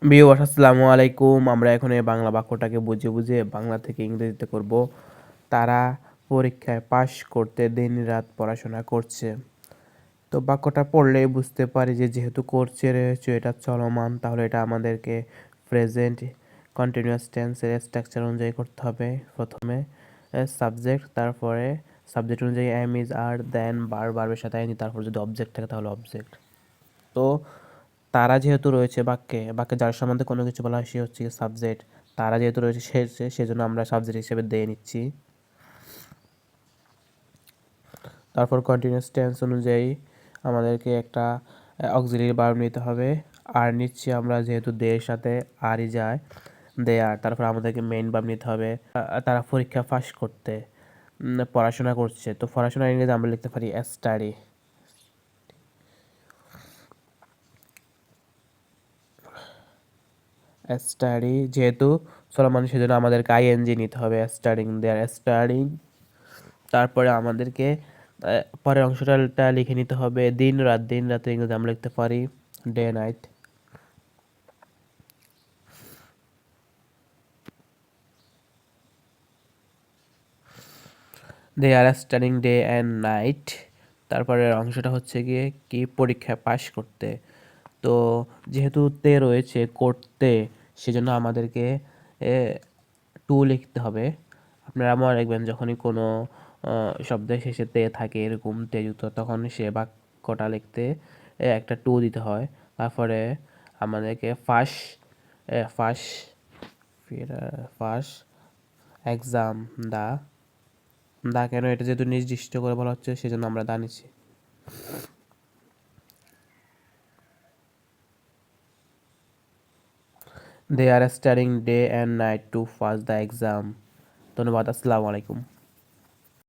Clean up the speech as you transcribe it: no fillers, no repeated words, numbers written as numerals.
Viewers আসসালামু আলাইকুম। আমরা এখন এই বাংলা বাক্যটাকে বুঝে বুঝে বাংলা থেকে ইংরেজিতে করব। তারা পরীক্ষায় পাশ করতে দিন-রাত পড়াশোনা করছে। তো বাক্যটা পড়লেই বুঝতে পারি যে যেহেতু করছে রয়েছে এটা চলমান, তাহলে এটা আমাদেরকে প্রেজেন্ট কন্টিনিউয়াস টেন্সের স্ট্রাকচার অনুযায়ী করতে হবে। প্রথমে সাবজেক্ট, তারপরে সাবজেক্ট অনুযায়ী এম, ইজ, আর, দেন ভার্বের সাথে আইনি, তারপর যদি অবজেক্ট থাকে তাহলে অবজেক্ট। তো তারা যেহেতু রয়েছে বাক্যে যার সম্বন্ধে কোনো কিছু বলা হয় সে হচ্ছে সাবজেক্ট। তারা যেহেতু রয়েছে সেজন্য আমরা সাবজেক্ট হিসেবে দিয়ে নিচ্ছি। তারপর কন্টিনিউয়াস টেন্স অনুযায়ী আমাদেরকে একটা অক্সিলিয়ারি ভার্ব নিতে হবে। আর নিচ্ছি আমরা যেহেতু দে এর সাথে আরই যায়, দে আর। তারপর আমাদেরকে মেইন ভার্ব নিতে হবে। তারা পরীক্ষা পাস করতে পড়াশোনা করছে। তো পড়াশোনার ইংরেজি আমরা লিখতে পারি স্টাডি। স্টাডি যেহেতু চলমান সেজন্য আমাদেরকে আইএনজি নিতে হবে। Studying, they are studying. তারপরে আমাদেরকে পরের অংশটা লিখে নিতে হবে দিন রাত। দিন রাতের ইংরেজি আমরা লিখতে পারি day night. They are studying day and night. তারপরের অংশটা হচ্ছে গিয়ে কি পরীক্ষায় পাশ করতে। তো যেহেতু তে রয়েছে করতে, সেজন্য আমাদেরকে টু লিখতে হবে। আপনারা মনে রাখবেন যখনই কোনো শব্দের শেষে তে থাকে এরকম তেযুক্ত, তখন সে বাক্যটা লিখতে একটা টু দিতে হয়। তারপরে আমাদেরকে ফাঁস ফাঁস ফাঁস এক্সাম দা। দা কেন, এটা যেহেতু নির্দিষ্ট করে বলা হচ্ছে সেজন্য আমরা দা নিচ্ছি। They are studying day and night to pass the exam. ধন্যবাদ, আসসালামু আলাইকুম।